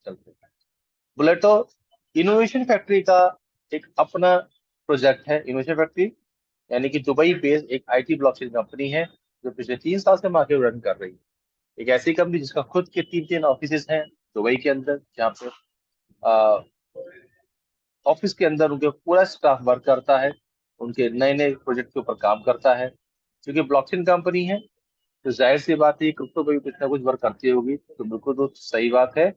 चलते हैं। बुलेटो innovation factory का एक अपना प्रोजेक्ट है। इनोवेशन फैक्ट्री यानी कि दुबई बेस्ड एक आईटी ब्लॉकचेन कंपनी है जो पिछले 3 साल से मार्केट रन कर रही है। एक ऐसी कंपनी जिसका खुद के 3 ऑफिस हैं दुबई के अंदर, जहाँ पे ऑफिस के अंदर उनके पूरा स्टाफ वर्क करता है, उनके नए नए प्रोजेक्ट के ऊपर काम करता है। क्योंकि ब्लॉकचेन कंपनी है तो जाहिर सी बात है क्रिप्टो पे भी कुछ ना कुछ वर्क करती होगी, तो बिल्कुल तो सही बात है।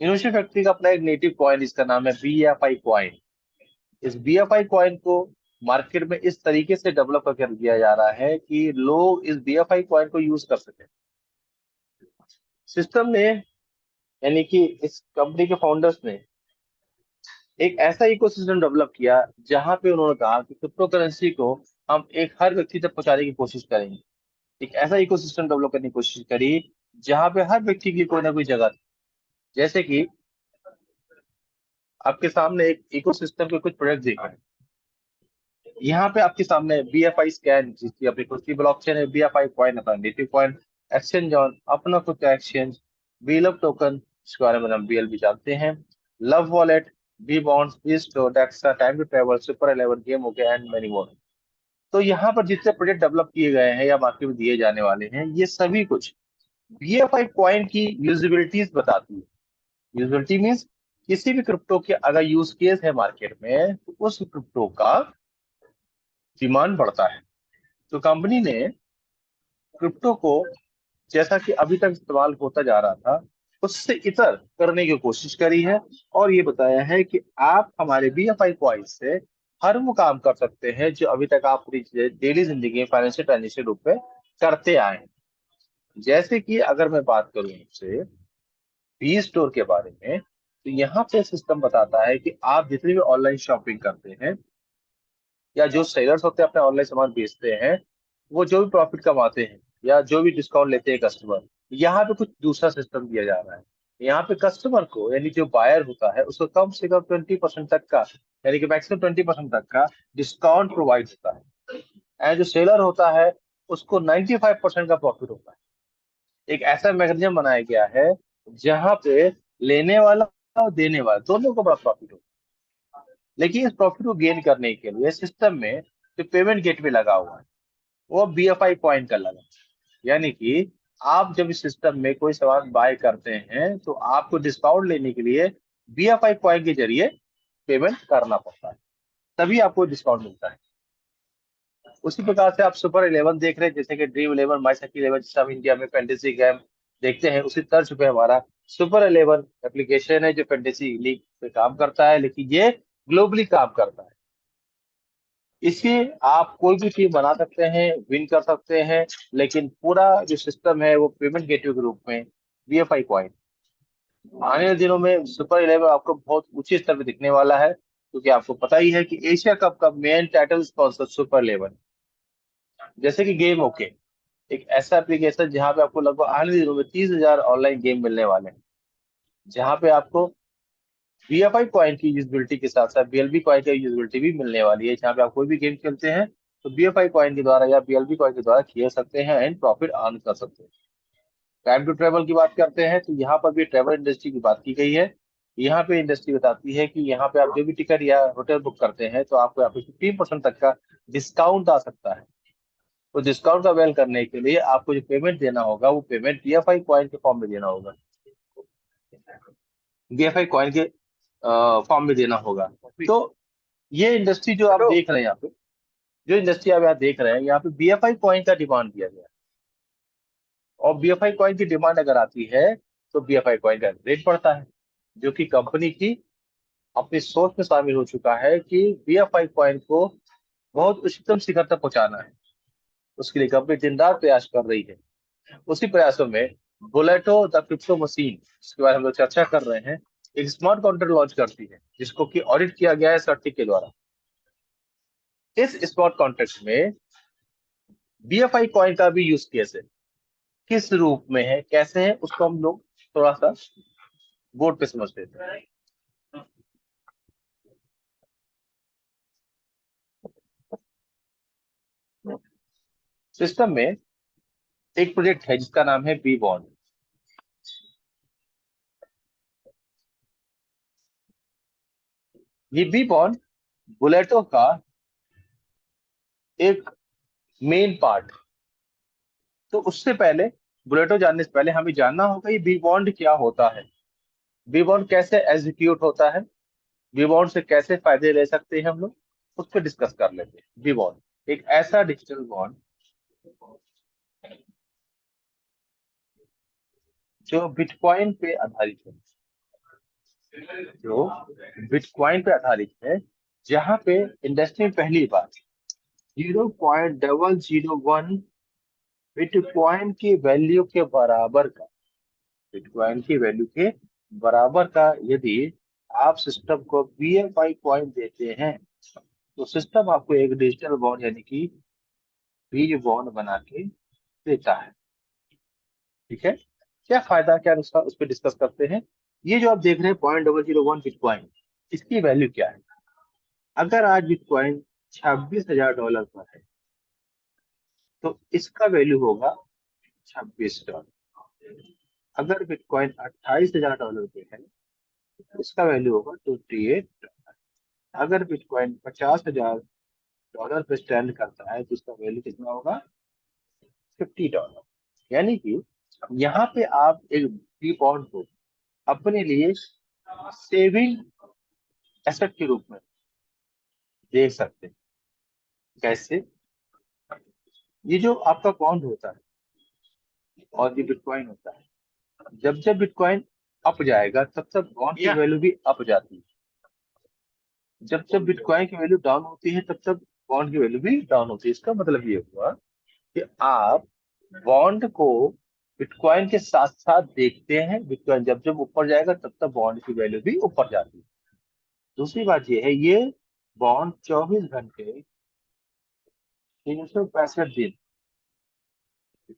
इनोवेशन फैक्ट्री का अपना एक नेटिव कॉइन, इसका नाम है BFI कॉइन। इस BFI कॉइन को मार्केट में इस तरीके से डेवलप कर दिया जा रहा है कि लोग इस BFI कॉइन को यूज कर सके। सिस्टम ने यानी कि इस कंपनी के फाउंडर्स ने एक ऐसा इकोसिस्टम डेवलप किया जहां पे उन्होंने कहा कि क्रिप्टो करेंसी को हम एक हर व्यक्ति तक पहुंचाने की कोशिश करेंगे। एक ऐसा इकोसिस्टम डेवलप करने की कोशिश करी जहां पे हर व्यक्ति की कोई ना कोई जगह थी। जैसे कि आपके सामने एक इकोसिस्टम के कुछ प्रोडक्ट देख रहे हैं। यहाँ पे आपके सामने BFI स्कैन जिसकी अपनी खुद की ब्लॉकचेन है, BFI कॉइन अपना नेटिव कॉइन, एक्सचेंज ऑन अपना खुद का एक्सचेंज, बीएलएफ टोकन जिसके बारे में हम BLB जानते हैं, लव वॉलेट, बी बॉन्ड्स, बीस्टो, डेक्सा, time to travel, super 11 game हो गया एंड मेनी मोर। तो यहाँ पर जितने प्रोजेक्ट डेवलप किए गए हैं या मार्केट में दिए जाने वाले हैं, ये सभी कुछ BFI कॉइन की यूजिबिलिटीज बताती है। यूजिबिलिटी मीन्स किसी भी क्रिप्टो के अगर यूज केस है मार्केट में तो उस क्रिप्टो का डिमांड बढ़ता है। तो कंपनी ने क्रिप्टो को जैसा कि अभी तक इस्तेमाल होता जा रहा था उससे इतर करने की कोशिश करी है, और ये बताया है कि आप हमारे BFI कॉइन से हर वो काम कर सकते हैं जो अभी तक आप अपनी डेली जिंदगी में फाइनेंशियल ट्रांजेक्शन रूप में करते आए हैं। जैसे कि अगर मैं बात करूं आपसे बी स्टोर के बारे में, तो यहाँ पे सिस्टम बताता है कि आप जितनी भी ऑनलाइन शॉपिंग करते हैं या जो सेलर्स होते हैं अपने ऑनलाइन सामान बेचते हैं, वो जो भी प्रॉफिट कमाते हैं या जो भी डिस्काउंट लेते हैं कस्टमर, यहाँ पे कुछ दूसरा सिस्टम दिया जा रहा है। यहाँ पे कस्टमर को यानी जो बायर होता है उसको कम से कम 20% तक का, यानी कि मैक्सिमम 20% तक का डिस्काउंट प्रोवाइड होता है। एंड जो सेलर होता है उसको 95% का प्रॉफिट होता है। एक ऐसा मैकेनिज्म बनाया गया है जहाँ पे लेने वाला और देने वाला दोनों को बड़ा प्रॉफिट होता है। लेकिन इस प्रॉफिट को गेन करने के लिए सिस्टम में जो पेमेंट गेटवे लगा हुआ है वो BFI कॉइन का लगा। यानी कि आप जब इस सिस्टम में कोई सामान बाय करते हैं तो आपको डिस्काउंट लेने के लिए BFI कॉइन के जरिए पेमेंट करना पड़ता है, तभी आपको डिस्काउंट मिलता है। उसी प्रकार से आप सुपर 11 देख रहे हैं, जैसे कि ड्रीम 11, माई सकी 11, जैसे हम इंडिया में फैंटेसी गेम देखते हैं, उसी तर्ज पे हमारा सुपर 11 एप्लीकेशन है जो फैंटेसी लीग पे काम करता है, लेकिन ये ग्लोबली काम करता है। इससे आप कोई भी टीम बना सकते हैं, विन कर सकते हैं, लेकिन पूरा जो सिस्टम है वो पेमेंट गेटवे के रूप में BFI कॉइन। आने वाले दिनों में सुपर 11 आपको बहुत ऊंचे स्तर पे दिखने वाला है, क्योंकि आपको पता ही है कि एशिया कप का मेन टाइटल स्पॉन्सर सुपर 11। जैसे कि गेम ओके, एक ऐसा एप्लीकेशन जहां पे आपको लगभग आने वाले दिनों में 30,000 ऑनलाइन गेम मिलने वाले हैं, जहां पे आपको BFI कॉइन की यूजिबिलिटी के साथ साथ BLB कॉइन की यूजिबिलिटी भी मिलने वाली है। जहां पे आप कोई भी गेम खेलते हैं तो BFI कॉइन के द्वारा या BLB कॉइन के द्वारा खेल सकते हैं एंड प्रॉफिट अर्न कर सकते हैं। टाइम टू ट्रेवल की बात करते हैं तो यहाँ पर भी ट्रेवल इंडस्ट्री की बात की गई है। यहाँ पे इंडस्ट्री बताती है कि यहाँ पे आप जो भी टिकट या होटल बुक करते हैं तो आपको यहाँ पे 15% तक का डिस्काउंट आ सकता है। तो डिस्काउंट का अवेल करने के लिए आपको जो पेमेंट देना होगा वो पेमेंट BFI कॉइन के फॉर्म में देना होगा, BFI कॉइन के फॉर्म में देना होगा। तो ये इंडस्ट्री जो आप देख रहे हैं यहाँ पे, जो इंडस्ट्री आप यहाँ देख रहे हैं, यहाँ पे BFI कॉइन का डिमांड दिया गया है। और BFI कॉइन की डिमांड अगर आती है तो BFI कॉइन का रेट बढ़ता है, जो कि कंपनी की अपनी सोच में शामिल हो चुका है कि BFI कॉइन को बहुत उच्चतम शिखर तक पहुंचाना है। उसके लिए कंपनी दिन रात प्रयास कर रही है। उसी प्रयासों में बुलेटो द क्रिप्टो मशीन, जिसके बारे में हम लोग चर्चा कर रहे हैं, एक स्मार्ट कॉन्ट्रैक्ट लॉन्च करती है जिसको कि ऑडिट किया गया है सर्टिक के द्वारा। इस स्मार्ट कॉन्ट्रैक्ट में BFI कॉइन का भी यूज केस है। किस रूप में है, कैसे है, उसको हम लोग थोड़ा सा बोर्ड पे समझ लेते हैं। सिस्टम में एक प्रोजेक्ट है जिसका नाम है बी बॉन्ड। ये बी बॉन्ड बुलेटो का एक मेन पार्ट। तो उससे पहले, बुलेटो जानने से पहले हमें जानना होगा ये बी बॉन्ड क्या होता है, बी बॉन्ड कैसे एग्जीक्यूट होता है, बी बॉन्ड से कैसे फायदे ले सकते हैं हम लोग, उस पर डिस्कस कर लेते हैं। बी बॉन्ड एक ऐसा डिजिटल बॉन्ड जो बिटकॉइन पे आधारित है, जो बिटकॉइन पे आधारित है, जहां पे इंडस्ट्री में पहली बार 0.001 बिटकॉइन की वैल्यू के बराबर का, बिटकॉइन की वैल्यू के बराबर का यदि आप सिस्टम को बीएफआई कॉइन देते हैं, तो सिस्टम आपको एक डिजिटल बॉन्ड यानी कि बी बॉन्ड बना के देता है। ठीक है, क्या फायदा क्या उसका, उस पर डिस्कस करते हैं। ये जो आप देख रहे हैं 0.001 बिटकॉइन, इसकी वैल्यू क्या है? अगर आज बिटकॉइन $26,000 पर है, तो इसका वैल्यू होगा $26। अगर बिटकॉइन $28,000 पे है, तो इसका वैल्यू होगा $28। अगर बिटकॉइन $50,000 पे स्टैंड करता है, तो इसका वैल्यू कितना होगा? $50। यानी कि यहाँ पे आप एक बी बॉन्ड को अपने लिए सेविंग एसेट के रूप में देख सकते हैं। कैसे? ये जो आपका बॉन्ड होता है और ये बिटकॉइन होता है, जब जब बिटकॉइन अप जाएगा, तब तब बॉन्ड की वैल्यू भी अप जाती है। जब जब बिटकॉइन की वैल्यू डाउन होती है, तब तब बॉन्ड की वैल्यू भी डाउन होती है। इसका मतलब ये हुआ कि आप बॉन्ड को बिटकॉइन के साथ साथ देखते हैं, बिटकॉइन जब जब ऊपर जाएगा, तब तब बॉन्ड की वैल्यू भी ऊपर जाती है। दूसरी बात ये है, ये बॉन्ड 24 घंटे 365 दिन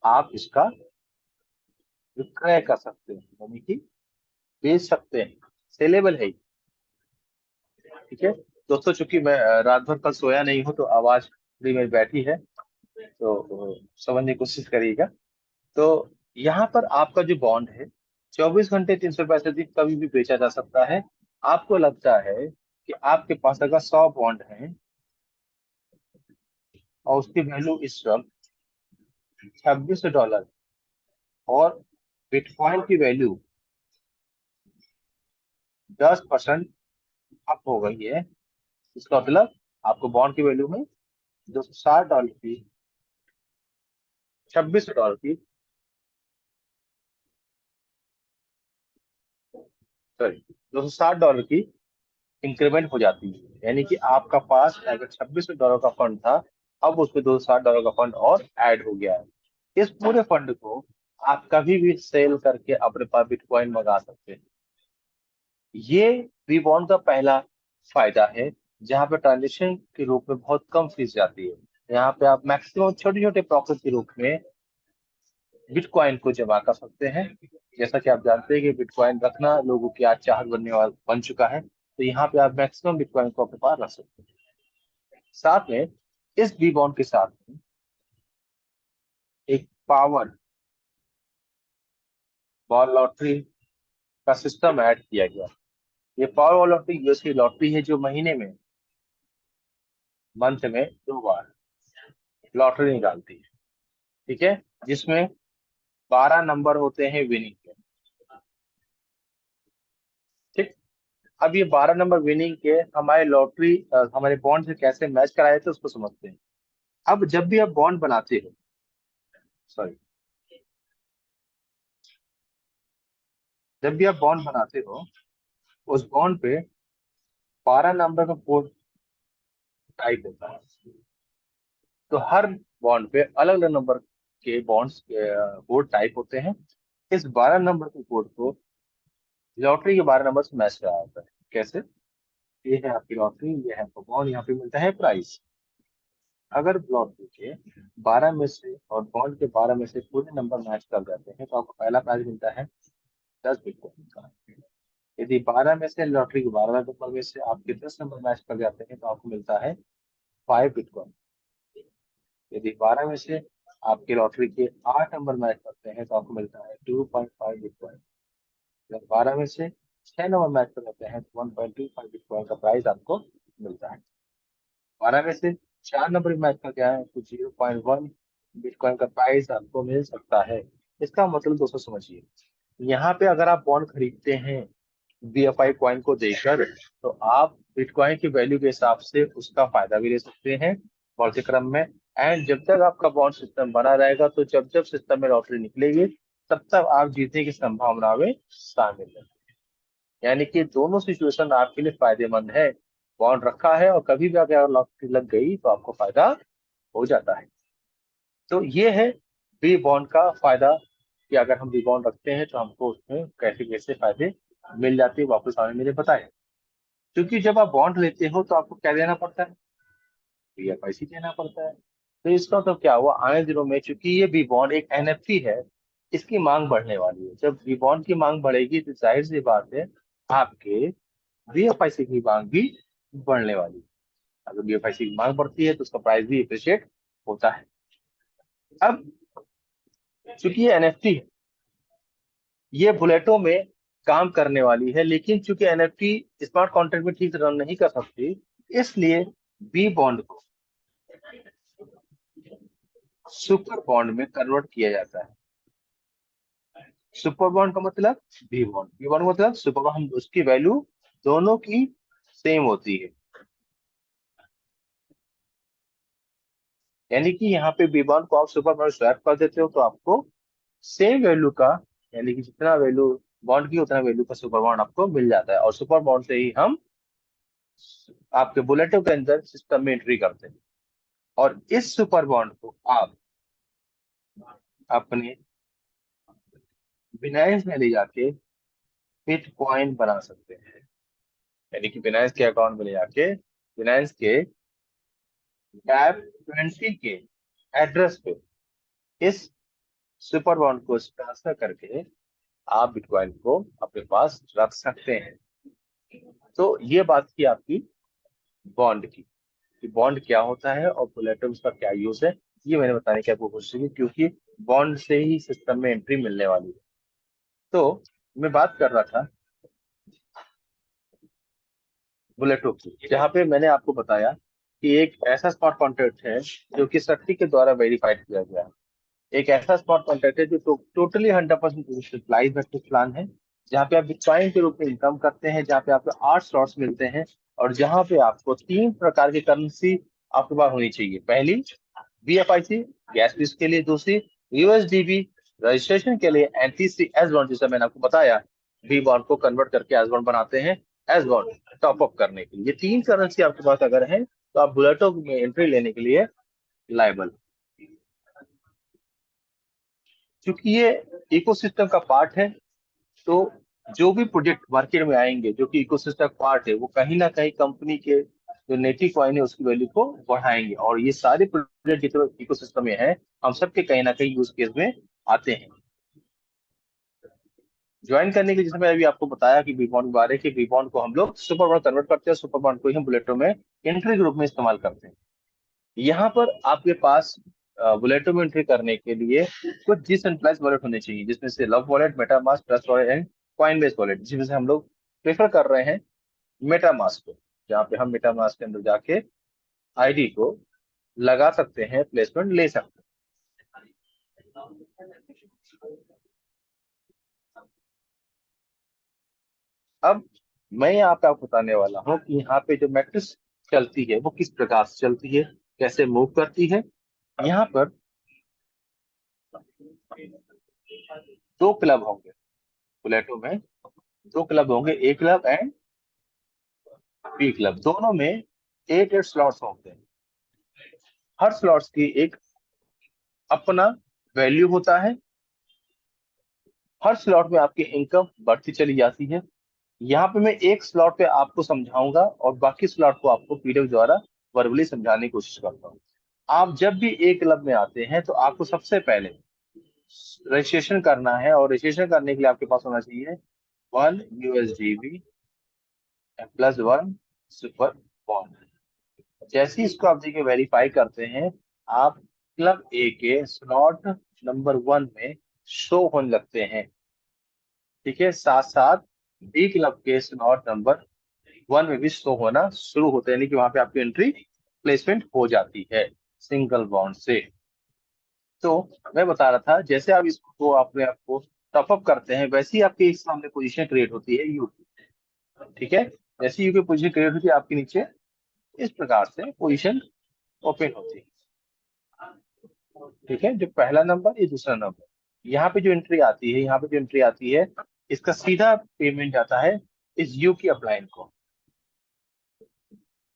आप इसका विक्रय कर सकते हैं, यानी कि बेच सकते हैं, सेलेबल है। ठीक है दोस्तों, चूंकि मैं रात भर कल सोया नहीं हूँ, तो आवाज थोड़ी मेरी बैठी है, तो समझने की कोशिश करिएगा। तो यहाँ पर आपका जो बॉन्ड है, 24 घंटे 365 दिन कभी भी बेचा जा सकता है। आपको लगता है कि आपके पास अगर 100 बॉन्ड हैं और उसकी वैल्यू इस वक्त $26, और बिटकॉइन की वैल्यू 10% अप हो गई है, इसका मतलब आपको बॉन्ड की वैल्यू में $260 की, $26 की, सॉरी, $260 की इंक्रीमेंट हो जाती है। यानी कि आपका पास अगर $26 का फंड था, अब उसमें $260 का फंड और ऐड हो गया है। इस पूरे फंड को आप कभी भी सेल करके अपने पास बिटकॉइन मंगा सकते हैं। ये रीबॉन्ड का पहला फायदा है, जहाँ पे ट्रांजेक्शन के रूप में बहुत कम फीस जाती है। यहाँ पे आप मैक्सिमम छोटे छोटे प्रॉफिट के रूप में बिटकॉइन को जमा कर सकते हैं। जैसा कि आप जानते हैं कि बिटकॉइन रखना लोगों की आज चाहत बन चुका है, तो यहाँ पे आप मैक्सिमम बिटकॉइन को अपने पास रख सकते हैं। साथ में इस बी बॉन्ड के साथ में एक पावर बॉल लॉटरी का सिस्टम ऐड किया गया। ये पावर बॉल लॉटरी यूएस की लॉटरी है, जो महीने में, मंथ में 2 बार लॉटरी निकालती है। ठीक है, जिसमें 12 नंबर होते हैं विनिंग के। ठीक, अब ये 12 नंबर विनिंग के हमारे लॉटरी हमारे बॉन्ड से कैसे मैच कराए थे, उसको समझते हैं। अब जब भी आप बॉन्ड बनाते हो, सॉरी, जब भी आप बॉन्ड बनाते हो, उस बॉन्ड पे 12 नंबर का कोड टाइप होता है। तो हर बॉन्ड पे अलग अलग नंबर के बॉन्ड्स कोड टाइप होते हैं। इस 12 नंबर के कोड को लॉटरी के 12 नंबर से मैच कराया जाता है। कैसे? ये है आपकी लॉटरी, ये है आपका बॉन्ड, यहाँ पे मिलता है प्राइस। अगर लॉटरी के 12 में से और बॉन्ड के 12 में से पूरे नंबर मैच कर जाते हैं, तो आपको पहला प्राइज मिलता है 10 बिटकॉइन का। यदि 12 में से लॉटरी के 12 नंबर में से आपके 10 नंबर मैच कर जाते हैं, तो आपको मिलता है 5 बिटकॉइन। यदि 12 में से आपके लॉटरी के 8 नंबर मैच करते हैं, तो आपको मिलता है 2.5 बिटकॉइन। अगर 12 में से 6 नंबर मैच पर रहते हैं तो 1.25 बिटकॉइन का प्राइस आपको मिलता है। 12 में से 4 नंबर मैच का क्या है तो 0.1 बिटकॉइन का प्राइस आपको मिल सकता है। इसका मतलब दोस्तों समझिए, यहाँ पे अगर आप बॉन्ड खरीदते हैं BFI कॉइन को देकर, तो आप बिटकॉइन की वैल्यू के हिसाब से उसका फायदा भी ले सकते हैं बढ़ते क्रम में। एंड जब तक आपका बॉन्ड सिस्टम बना रहेगा, तो जब जब सिस्टम में लॉटरी निकलेगी, तब तक आप जीतने की संभावना में शामिल है। यानी कि दोनों सिचुएशन आपके लिए फायदेमंद है। बॉन्ड रखा है और कभी भी अगर लॉटरी लग गई तो आपको फायदा हो जाता है। तो ये है बी बॉन्ड का फायदा, कि अगर हम बी बॉन्ड रखते हैं तो हमको उसमें कैसे कैसे फायदे मिल जाते हैं, वापस आपने मैंने बताया। क्योंकि जब आप बॉन्ड लेते हो तो आपको क्या देना पड़ता है, BFIC देना पड़ता है। तो इसका मतलब क्या हुआ, आने दिनों में चूंकि ये बी बॉन्ड एक NFT है, इसकी मांग बढ़ने वाली है। जब बी बॉन्ड की मांग बढ़ेगी तो जाहिर सी बात है आपके BFIC की मांग भी बढ़ने वाली है। अगर BFIC की मांग बढ़ती है तो उसका प्राइस भी अप्रिशिएट होता है। अब चूंकि ये NFT है, ये बुलेटों में काम करने वाली है, लेकिन चूंकि NFT स्मार्ट कॉन्ट्रैक्ट में ठीक से रन नहीं कर सकती, इसलिए बी बॉन्ड को सुपर बॉन्ड में कन्वर्ट किया जाता है। सुपर बॉन्ड का मतलब बी बॉन्ड का मतलब सुपर बॉन्ड, हम उसकी वैल्यू दोनों की सेम होती है। यानी कि यहाँ पे बी बॉन्ड को आप सुपर बॉन्ड स्वैप कर देते हो तो आपको सेम वैल्यू का, यानी कि जितना वैल्यू बॉन्ड की उतना वैल्यू का सुपर बॉन्ड आपको मिल जाता है। और सुपर बॉन्ड से ही हम आपके बुलेटों के अंदर सिस्टम में एंट्री करते हैं। और इस सुपर बॉन्ड को आप अपने बिनाइंस में ले जाके बिटकॉइन बना सकते हैं। यानी कि बिनाइंस के अकाउंट में ले जाके बिनाइंस के Gap20 के एड्रेस पे इस सुपर बॉन्ड को ट्रांसफर करके आप बिटकॉइन को अपने पास रख सकते हैं। तो ये बात की आपकी बॉन्ड की, कि बॉन्ड क्या होता है और कोलेटरल्स का क्या यूज है, ये मैंने बताने की आपको कोशिश की, क्योंकि बॉन्ड से ही सिस्टम में एंट्री मिलने वाली है। तो मैं बात कर रहा था बुलेटो की, जहाँ पे मैंने आपको बताया कि एक ऐसा स्मार्ट कॉन्ट्रैक्ट है जो कि शक्ति के द्वारा वेरीफाइड किया गया है। एक ऐसा स्मार्ट कॉन्ट्रैक्ट है जो टोटली 100% डिजिटलाइज्ड मैट्रिक्स प्लान है, जहाँ पे आप बिटकॉइन के रूप में इनकम करते हैं, जहाँ पे आपको 8 स्लॉट्स मिलते हैं, और जहाँ पे आपको 3 प्रकार की करेंसी आपके पास होनी चाहिए। पहली BFIC गैस फीस के लिए, दूसरी USDB रजिस्ट्रेशन के लिए, एंड तीसरी एस बॉन्ड, जिसे मैंने आपको बताया बी बॉन्ड को कन्वर्ट करके एस बॉन्ड बनाते हैं, एस बॉन्ड टॉप अप करने के लिए। ये 3 करेंसी आपके पास अगर है तो आप बुलेटो में एंट्री लेने के लिए लायबल। क्योंकि ये इकोसिस्टम का पार्ट है, तो जो भी प्रोजेक्ट मार्केट में आएंगे जो कि इकोसिस्टम पार्ट है, वो कहीं ना कहीं कंपनी के जो नेटिव कॉइन है उसकी वैल्यू को बढ़ाएंगे। और ये सारे प्रोजेक्ट जितने इकोसिस्टम में है, हम सबके कहीं ना कहीं यूज केस में आते हैं। ज्वाइन करने के लिए जैसे मैंने अभी आपको बताया कि बीबॉन्ड के बारे कि बीबॉन्ड को हम लोग सुपर बॉन्ड कन्वर्ट करते हैं, सुपर बॉन्ड को ही हम बुलेटो में एंट्री के रूप में इस्तेमाल करते हैं। यहाँ पर आपके पास बुलेटो में एंट्री करने के लिए कुछ डिसेंट्रलाइज्ड वॉलेट होने चाहिए, जिसमें से love wallet, MetaMask, trust wallet and coin base wallet, जिसमें से हम लोग प्रेफर कर रहे हैं मेटामास्क को, जहाँ पे हम मेटामास्क के अंदर जाके ID को लगा सकते हैं, प्लेसमेंट ले सकते हैं। अब मैं यहाँ पे आपको बताने वाला हूँ कि यहाँ पे जो मैट्रिक्स चलती है वो किस प्रकार से चलती है, कैसे मूव करती है। यहाँ पर 2 क्लब होंगे बुलेटो में, 2 क्लब होंगे, A club and B club. दोनों में 8 स्लॉट्स होते हैं। हर स्लॉट्स की एक अपना वैल्यू होता है। हर स्लॉट में आपकी इनकम बढ़ती चली जाती है। यहाँ पे मैं एक स्लॉट पे आपको समझाऊंगा और बाकी स्लॉट को आपको PDF द्वारा वर्बली समझाने की कोशिश करता हूँ। आप जब भी एक क्लब में आते हैं तो आपको सबसे पहले रजिस्ट्रेशन करना है, और रजिस्ट्रेशन करने के लिए आपके पास होना चाहिए 1 USDB +1 सुपर बॉन्ड। जैसे ही इसको आप देखिए वेरीफाई करते हैं, आप क्लब A के स्लॉट नंबर 1 में शो होने लगते हैं। ठीक है, साथ साथ डी क्लब के स्लॉट नंबर 1 में भी शो होना शुरू होता है, यानी कि वहां पे आपकी एंट्री प्लेसमेंट हो जाती है सिंगल बॉन्ड से। तो मैं बता रहा था, जैसे आप इसको अपने आप को टॉपअप करते हैं, वैसे ही आपके सामने पोजीशन क्रिएट होती है यू की। ठीक है, जैसे यू की पोजीशन क्रिएट होती है आपके नीचे इस प्रकार से पोजीशन ओपन होती है। ठीक है, जो पहला नंबर, ये दूसरा नंबर, यहाँ पे जो एंट्री आती है, यहाँ पे जो एंट्री आती है, इसका सीधा पेमेंट जाता है इस यू की अपलाइन को।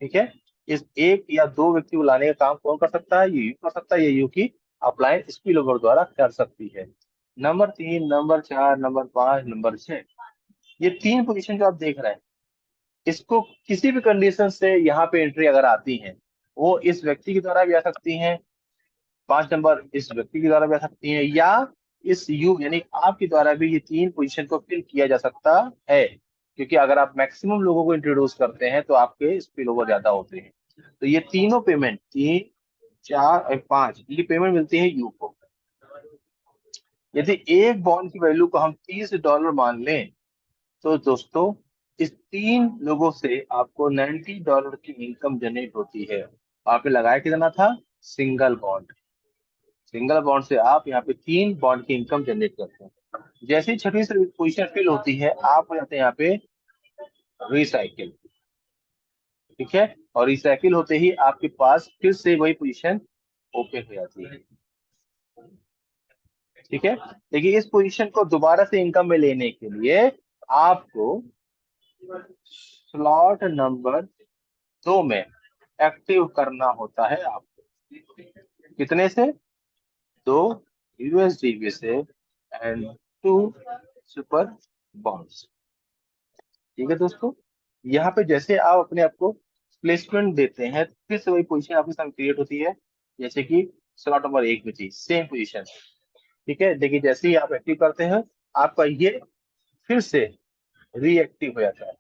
ठीक है, इस एक या दो व्यक्ति को लाने का काम कौन कर सकता है? ये यू कर सकता है, ये यू की अपलाइन स्पिल ओवर द्वारा कर सकती है। नंबर 3, नंबर 4, नंबर 5, नंबर 6, ये तीन पोजीशन जो आप देख रहे हैं, इसको किसी भी कंडीशन से यहाँ पे एंट्री अगर आती है, वो इस व्यक्ति के द्वारा भी आ सकती हैं, 5 नंबर इस व्यक्ति के द्वारा भी आ सकती हैं, या इस यू यानी आपके द्वारा भी ये तीन पोजीशन को फिल किया जा सकता है। क्योंकि अगर आप मैक्सिमम लोगों को इंट्रोड्यूस करते हैं तो आपके स्पिल ओवर ज्यादा होते हैं। तो ये तीनों पेमेंट, 3, 4 और 5, ये पेमेंट मिलती है यू को। यदि एक बॉन्ड की वैल्यू को हम $30 मान लें, तो दोस्तों इस तीन लोगों से आपको $90 की इनकम जनरेट होती है। आपने लगाया कितना था? Single bond. सिंगल बॉन्ड से आप यहाँ पे तीन बॉन्ड की इनकम जनरेट करते हैं। जैसे ही छठी पोजीशन फिल होती है, आप हो जाते हैं यहाँ पे रिसाइकिल। ठीक है, और रिसाइकिल होते ही आपके पास फिर से वही पोजीशन ओपन हो जाती है। ठीक है, देखिए इस पोजीशन को दोबारा से इनकम में लेने के लिए आपको स्लॉट नंबर 2 में एक्टिव करना होता है आपको। कितने से? 2 यूएसडीबी से एंड 2 सुपर बॉन्ड्स। ठीक है दोस्तों, यहाँ पे जैसे आप अपने आप को प्लेसमेंट देते हैं, फिर से वही पोजीशन आपके सामने क्रिएट होती है, जैसे कि स्लॉट नंबर 1 में थी सेम पोजीशन। ठीक है, देखिए जैसे ही आप एक्टिव करते हैं, आपका ये फिर से रीएक्टिव हो जाता है,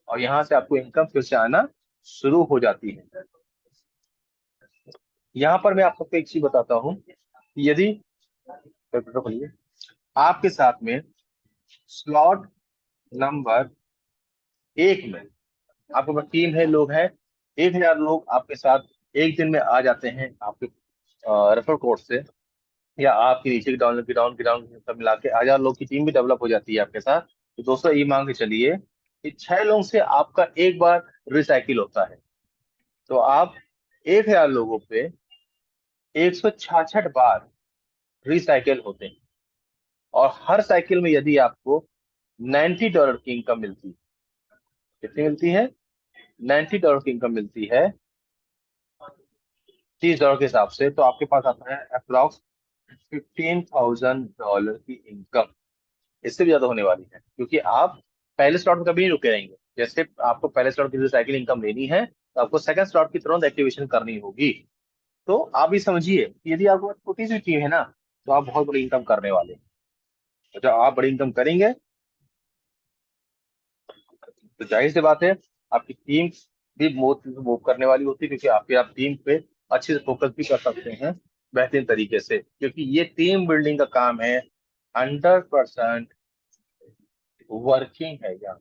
और यहाँ से आपको इनकम फिर से आना शुरू हो जाती है। यहाँ पर मैं आपको एक चीज बताता हूँ, यदि आपके साथ में स्लॉट नंबर 1 में आपके पास टीम है, लोग हैं, 1,000 लोग आपके साथ एक दिन में आ जाते हैं आपके रेफर कोड से, या आपके नीचे ग्राउंड ग्राउंड ग्राउंड सब मिला के 1,000 लोग की टीम भी डेवलप हो जाती है आपके साथ। तो दोस्तों ये मान के चलिए कि 6 लोगों से आपका एक बार रिसाइकिल होता है, तो आप 1,000 लोगों पे 166 बार रिसाइकिल होते हैं, और हर साइकिल में यदि आपको $90 की इनकम मिलती है, कितनी मिलती है? $90 की इनकम मिलती है $30 के हिसाब से, तो आपके पास आता है अप्रोक्स $15,000 की इनकम। इससे भी ज्यादा होने वाली है, क्योंकि आप पहले स्लॉट में कभी नहीं रुके रहेंगे। जैसे आपको पहले स्लॉट की रिसाइकिल इनकम लेनी है, तो आपको सेकंड स्लॉट की तुरंत एक्टिवेशन करनी होगी। तो आप ये समझिए कि यदि आपको छोटी सी टीम है ना, तो आप बहुत बड़ी इनकम करने वाले हैं। तो जब आप बड़ी इनकम करेंगे, तो जाहिर सी बात है आपकी टीम भी मूव करने वाली होती है, क्योंकि आप टीम पे अच्छे से फोकस भी कर सकते हैं बेहतरीन तरीके से, क्योंकि ये टीम बिल्डिंग का काम है। 100% वर्किंग है यहाँ।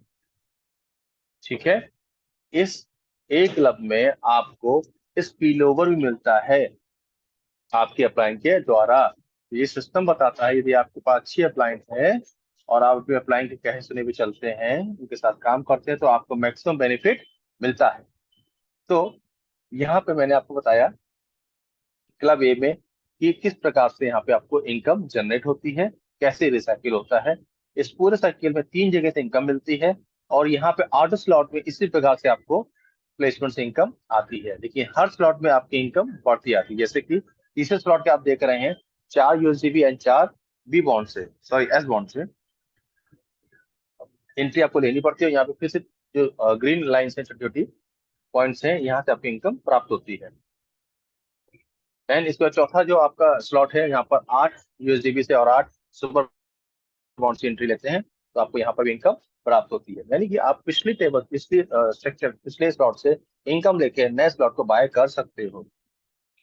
ठीक है, इस एक क्लब में आपको स्पिल ओवर भी मिलता है आपके अप्लायंस के द्वारा। ये सिस्टम बताता है, यदि आपके पास अच्छी अप्लायंस है और आप अपने अप्लायंस के कहे सुने भी चलते हैं, उनके साथ काम करते हैं, तो आपको मैक्सिमम बेनिफिट मिलता है। तो यहाँ पे मैंने आपको बताया क्लब ए में कि किस प्रकार से यहाँ पे आपको इनकम जनरेट होती है, कैसे रिसाइकिल होता है। इस पूरे साइकिल में 3 जगह से इनकम मिलती है, और यहाँ पे ऑटो स्लॉट में इसी प्रकार से आपको प्लेसमेंट से इनकम आती है। देखिए हर स्लॉट में आपकी इनकम बढ़ती आती है, जैसे कि तीसरे स्लॉट के आप देख रहे हैं 4 यूएसडीबी एंड 4 बी बॉन्ड से, सॉरी एस बॉन्ड से एंट्री आपको लेनी पड़ती है। यहाँ पे फिर से जो ग्रीन लाइन है, छोटी छोटी पॉइंट्स हैं, यहाँ से आपकी इनकम प्राप्त होती है। एंड इसका चौथा जो आपका स्लॉट है, यहाँ पर 8 यूएसडीबी से और 8 सुपर बॉन्ड से एंट्री लेते हैं, तो आपको यहाँ पर भी इनकम प्राप्त होती है। यानी कि आप पिछली टेबल, पिछली स्ट्रक्चर, पिछले स्लॉट से इनकम लेके नए स्लॉट को बाय कर सकते हो,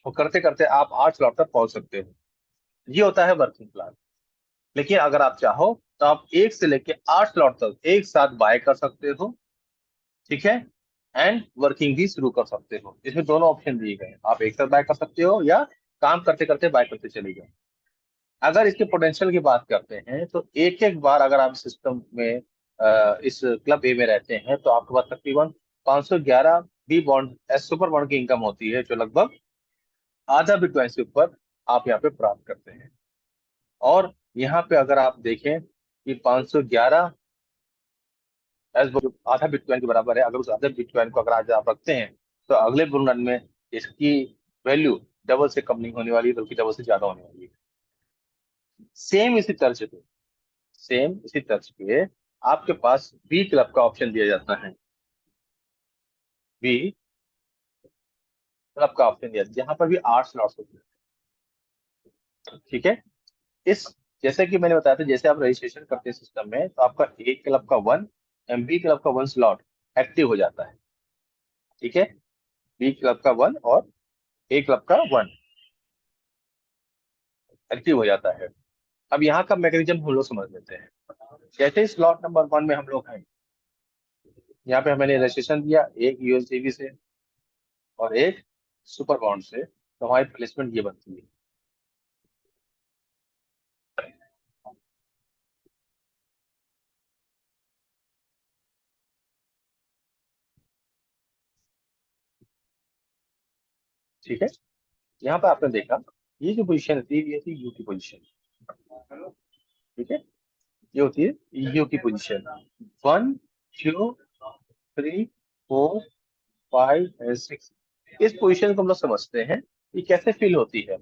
और करते करते आप 8 स्लॉट तक पहुंच सकते हो। ये होता है वर्किंग प्लान। लेकिन अगर आप चाहो तो आप 1 से लेके 8 स्लॉट तक एक साथ बाय कर सकते हो, ठीक है, एंड वर्किंग भी शुरू कर सकते हो। इसमें दोनों ऑप्शन दिए गए हैं, आप एक साथ बाय कर सकते हो या काम करते करते बाय करते चले जाओ। अगर इसके पोटेंशियल की बात करते हैं तो एक एक बार अगर आप सिस्टम में इस क्लब ए में रहते हैं तो आपके पास तकरीबन 511 B bond S super bond की इनकम होती है, जो लगभग आधा बिटकॉइन से ऊपर आप यहाँ पे प्राप्त करते हैं। और यहाँ पे अगर आप देखें कि 511 एस जो आधा बिटकॉइन के बराबर है, अगर उस आधे बिटकॉइन को अगर आज आप रखते हैं तो अगले बुल रन में इसकी वैल्यू डबल से कम नहीं होने वाली है, बल्कि डबल से ज्यादा होने वाली है। सेम इसी तर्ज पे सेम इसी तर्ज पे आपके पास बी क्लब का ऑप्शन दिया जाता है। बी क्लब का ऑप्शन दिया जहां पर भी 8 स्लॉट्स होते हैं, ठीक है। इस जैसे कि मैंने बताया था, जैसे आप रजिस्ट्रेशन करते हैं सिस्टम में तो आपका ए क्लब का 1 एम बी क्लब का 1 स्लॉट एक्टिव हो जाता है, ठीक है। बी क्लब का 1 और ए क्लब का 1 एक्टिव हो जाता है। अब यहाँ का मैकेनिज्म हम लोग समझ लेते हैं। जैसे स्लॉट नंबर 1 में हम लोग हैं, यहाँ पे मैंने रजिस्ट्रेशन दिया एक यूएसडीबी से और एक सुपर बॉन्ड से, तो हमारी प्लेसमेंट ये बनती है। ठीक है, यहाँ पे आपने देखा ये जो पोजीशन थी ये थी यू की पोजीशन, ठीक है। ये होती है यू की पोजीशन 1 2 3 4 5 एंड 6। इस पोजीशन को हम लोग समझते हैं ये कैसे फिल होती है।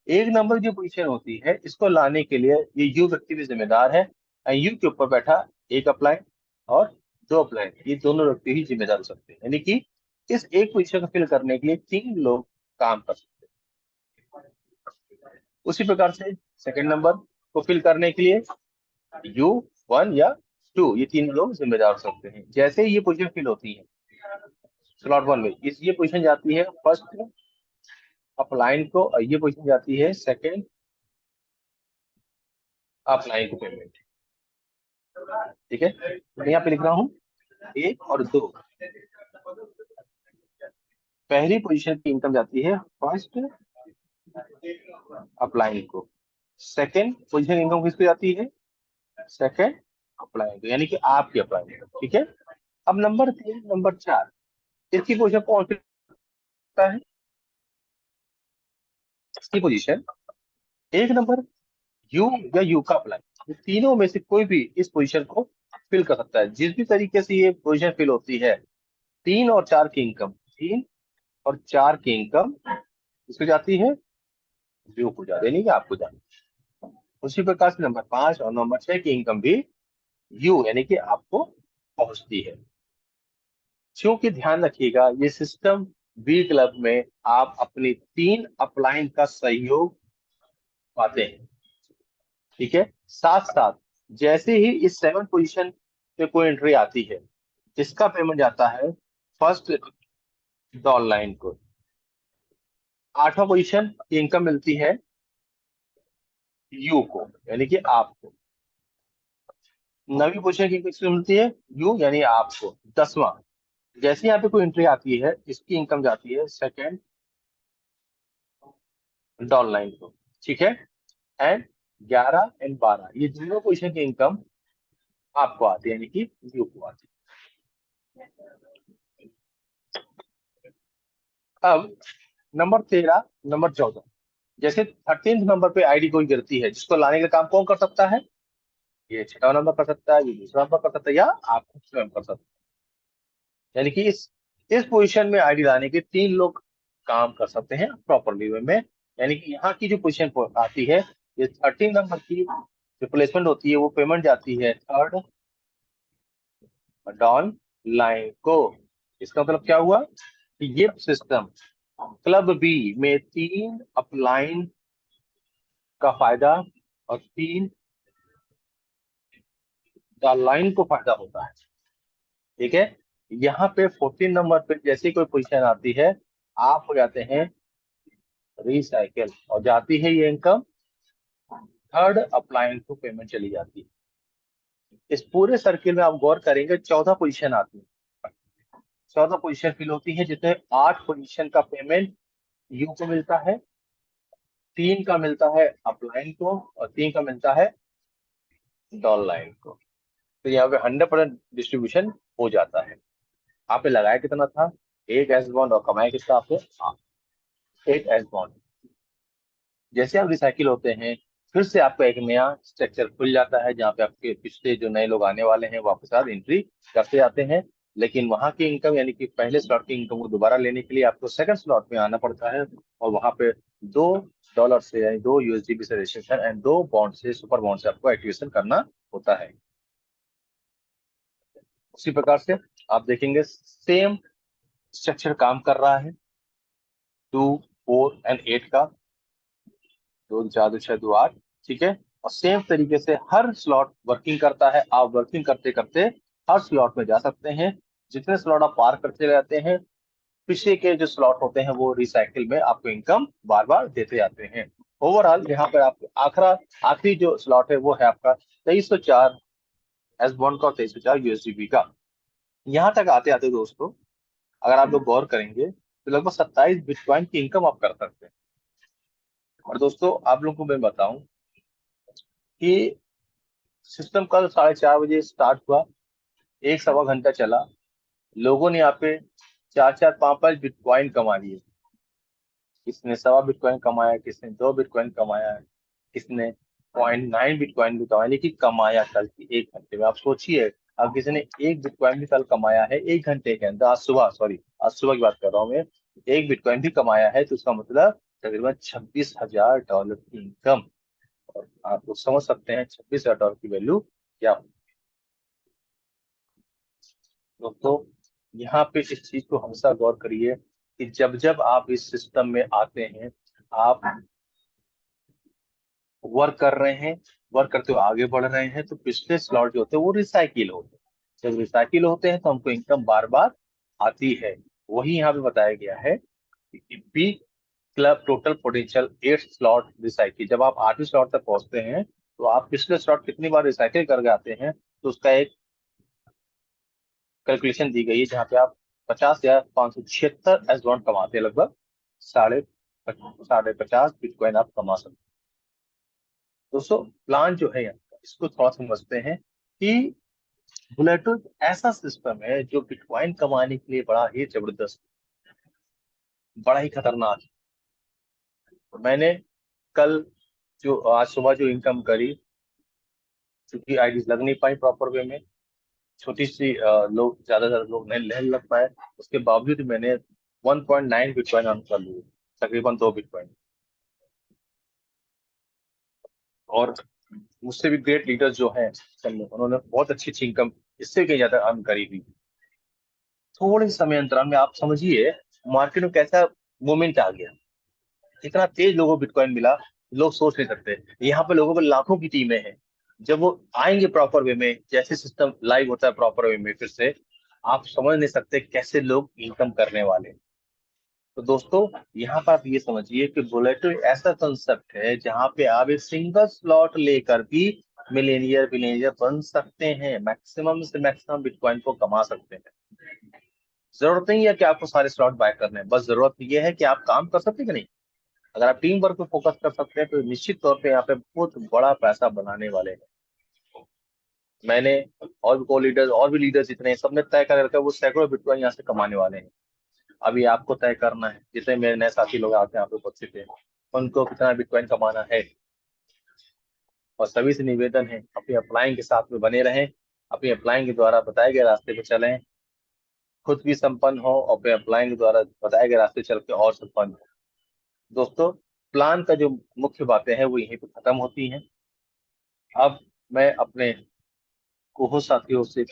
एक नंबर जो पोजीशन होती है इसको लाने के लिए ये यू व्यक्ति भी जिम्मेदार है, यू के ऊपर बैठा एक अप्लाई और दो अप्लाई, ये दोनों व्यक्ति ही जिम्मेदार हो सकते हैं। यानी कि इस एक पोजीशन को फिल करने के लिए 3 लोग काम कर सकते हैं। उसी प्रकार से सेकंड नंबर को फिल करने के लिए यू 1 या 2, ये 3 लोग जिम्मेदार हो सकते हैं। जैसे ही ये पोजीशन फिल होती है स्लॉट 1 में, इस ये पोजीशन जाती है फर्स्ट अपलाइन को और ये पोजीशन जाती है सेकंड अपलाइन को पेमेंट, ठीक है। मैं यहाँ पे लिख रहा हूँ 1 और 2। पहली पोजीशन की इनकम जाती है फर्स्ट अपलाइन को, सेकंड पोजीशन इनकम किसको जाती है सेकंड अपलाइन को, यानी कि आपकी अपलाइन को, ठीक है। अब नंबर 3 नंबर 4 इसकी पोजीशन कौन फिल है, इसकी पोजीशन एक नंबर यू या यू का अप्लाई, ये तीनों में से कोई भी इस पोजीशन को फिल कर सकता है। जिस भी तरीके से ये पोजीशन फिल होती है 3 और 4 की इनकम, 3 और 4 की इनकम इसको जाती है यू को जाती है, यानी कि आपको जाती है। उसी प्रकार से नंबर 5 और नंबर 6 की इनकम भी यू यानी कि आपको पहुंचती है। क्योंकि ध्यान रखिएगा ये सिस्टम बी क्लब में आप अपनी 3 अपलाइन का सहयोग पाते हैं, ठीक है। साथ साथ जैसे ही इस 7 पोजीशन पे कोई एंट्री आती है जिसका पेमेंट जाता है फर्स्ट डॉल लाइन को, 8वां पोजीशन की इनकम मिलती है यू को यानी कि आपको, 9वीं पोजीशन की किसको मिलती है यू यानी आपको, 10वां जैसे यहाँ पे कोई एंट्री आती है इसकी इनकम जाती है सेकंड डॉल लाइन को, ठीक है। एंड 11 एंड 12 ये दोनों पोजीशन की इनकम आपको आती है यानी कि यू को आती है। अब नंबर 13 नंबर 14, जैसे 13 नंबर पे आईडी कोई गिरती है जिसको लाने का काम कौन कर सकता है, ये छठा नंबर कर सकता है, ये दूसरा नंबर कर सकता है या आप खुद स्वयं कर सकते हैं। यानी कि इस पोजीशन में आईडी लाने के 3 लोग काम कर सकते हैं प्रॉपरली वे में। यानी कि यहाँ की जो पोजीशन आती है ये 13 नंबर की रिप्लेसमेंट होती है, वो पेमेंट जाती है थर्ड डॉन लाइन को। इसका मतलब क्या हुआ कि ये सिस्टम क्लब बी में 3 अपलाइन का फायदा और 3 लाइन को फायदा होता है, ठीक है। यहाँ पे 14 नंबर पे जैसे कोई पोजीशन आती है आप हो जाते हैं रिसाइकिल और जाती है ये इनकम थर्ड अप्लायंस को पेमेंट चली जाती है। इस पूरे सर्किल में आप गौर करेंगे 14 पोजीशन आती है, 14 पोजीशन फिल होती है, जिसमें 8 पोजीशन का पेमेंट यू को मिलता है, 3 का मिलता है अपलाइन को, और 3 का मिलता है डाउन लाइन को। तो यहाँ पे 100% डिस्ट्रीब्यूशन हो जाता है। आपने लगाया कितना था, एक एस बॉन्ड, और कमाया कितना आपने, एक एस बॉन्ड। जैसे आप रिसाइकिल होते हैं, फिर से आपका एक नया स्ट्रक्चर खुल जाता है, जहाँ पे आपके पिछले जो नए लोग आने वाले हैं वापस आप एंट्री करते जाते हैं। लेकिन वहां की इनकम, यानी कि पहले स्लॉट की इनकम को दोबारा लेने के लिए आपको सेकंड स्लॉट में आना पड़ता है, और वहां पे $2 से, यानी 2 USDB से रजिस्ट्रेशन एंड 2 बॉन्ड से, सुपर बॉन्ड से आपको एक्टिवेशन करना होता है। उसी प्रकार से आप देखेंगे सेम स्ट्रक्चर काम कर रहा है 2, 4 एंड 8 का, 2 4 2 6 2 8, ठीक है। और सेम तरीके से हर स्लॉट वर्किंग करता है। आप वर्किंग करते करते हर स्लॉट में जा सकते हैं। जितने स्लॉट आप पार करते रहते हैं, पीछे के जो स्लॉट होते हैं वो रिसाइकिल में आपको इनकम बार बार देते जाते हैं। ओवरऑल यहाँ पर आपको आखिरी जो स्लॉट है वो है आपका 2304 एस बॉन्ड का, और 2304 USDB का। यहाँ तक आते आते दोस्तों, अगर आप लोग गौर करेंगे तो लगभग 27 बिटकॉइन की इनकम आप कर सकते हैं। और दोस्तों आप लोगों को मैं बताऊं कि सिस्टम कल 4:30 बजे स्टार्ट हुआ, 1 सवा घंटा चला, लोगों ने यहाँ पे 4 4 5 5 बिटकॉइन कमा लिए। किसने 1.25 बिटकॉइन कमाया, किसने 2 बिटकॉइन कमाया, किसने 0.9 बिटकॉइन भी कमाया, लेकिन कमाया कल की 1 घंटे में। आप सोचिए, अब किसी ने 1 बिटकॉइन भी कल कमाया है 1 घंटे के अंदर, आज सुबह की बात कर रहा हूँ मैं, 1 बिटकॉइन भी कमाया है, तो उसका मतलब तकरीबन $26,000 की इनकम। और आप लोग समझ सकते हैं $26,000 की वैल्यू क्या होती है। दोस्तों यहाँ पे इस चीज को हमेशा गौर करिए कि जब जब आप इस सिस्टम में आते हैं, आप वर्क कर रहे हैं, वर्क करते हुए आगे बढ़ रहे हैं, तो पिछले स्लॉट जो होते हैं वो रिसाइकिल होते हैं। जब रिसाइकिल होते हैं तो हमको इनकम बार बार आती है। वही यहाँ पे बताया गया है कि P club total potential 8 slot recycle. जब आप 8वीं स्लॉट तक पहुंचते हैं, तो आप पिछले स्लॉट कितनी बार रिसाइकिल कर आते हैं, तो उसका एक कैलकुलेशन दी गई है, जहाँ पे आप 50,576 एस कमाते हैं, लगभग साढ़े साढ़े 50 बिटकॉइन आप कमा सकते हैं। दोस्तों प्लान जो है यहाँ का, इसको थोड़ा समझते हैं कि बुलेटो ऐसा सिस्टम है जो बिटकॉइन कमाने के लिए बड़ा ही जबरदस्त, बड़ा ही खतरनाक है। तो मैंने कल जो आज सुबह जो इनकम करी, क्योंकि आईडी लग नहीं पाई प्रॉपर वे में, छोटी सी लोग ज्यादा लोग नहीं लग पाए, उसके बावजूद मैंने 1.9 बिटकॉइन अर्न कर लिए, तकरीबन 2 बिटकॉइन। और मुझसे भी ग्रेट लीडर जो हैं सब में, उन्होंने बहुत अच्छी अच्छी इनकम इससे कहीं ज्यादा अर्न करी थी। थोड़े समय अंतराल में आप समझिए मार्केट में कैसा मोमेंट आ गया, इतना तेज लोगों को बिटकॉइन मिला, लोग सोच नहीं सकते। यहाँ पे लोगों को लाखों की टीमें हैं, जब वो आएंगे प्रॉपर वे में, जैसे सिस्टम लाइव होता है प्रॉपर वे में, फिर से आप समझ नहीं सकते कैसे लोग इनकम करने वाले हैं। तो दोस्तों यहाँ पर आप ये समझिए कि बुलेटो ऐसा कंसेप्ट है जहाँ पे आप एक सिंगल स्लॉट लेकर भी मिलेनियर बिलेनियर बन सकते हैं, मैक्सिमम से मैक्सिमम बिटकॉइन को कमा सकते हैं। जरूरत नहीं है कि आपको सारे स्लॉट बाय करने हैं, बस जरूरत ये है कि आप काम कर सकते हैं कि नहीं। अगर आप टीम वर्क पे फोकस कर सकते हैं, तो निश्चित तौर पे यहाँ पे बहुत बड़ा पैसा बनाने वाले हैं। मैंने और भी को लीडर्स, और भी लीडर्स जितने हैं, सबने तय कर रखा है वो सैकड़ों बिटकॉइन यहाँ से कमाने वाले हैं। अभी आपको तय करना है, जितने मेरे नए साथी लोग आते हैं यहाँ पे उपस्थित हैं, उनको कितना बिटकॉइन कमाना है। और सभी से निवेदन है, अपनी अप्लाइंग के साथ में बने रहें, अपनी अप्लाइंग के द्वारा बताए गए रास्ते पे चलें, खुद भी संपन्न हो और अपने अप्लाइंग के द्वारा बताए गए रास्ते चल के और संपन्न हो। दोस्तों प्लान का जो मुख्य बातें हैं वो यहीं पे खत्म होती हैं। अब मैं अपने कोहो साथियों से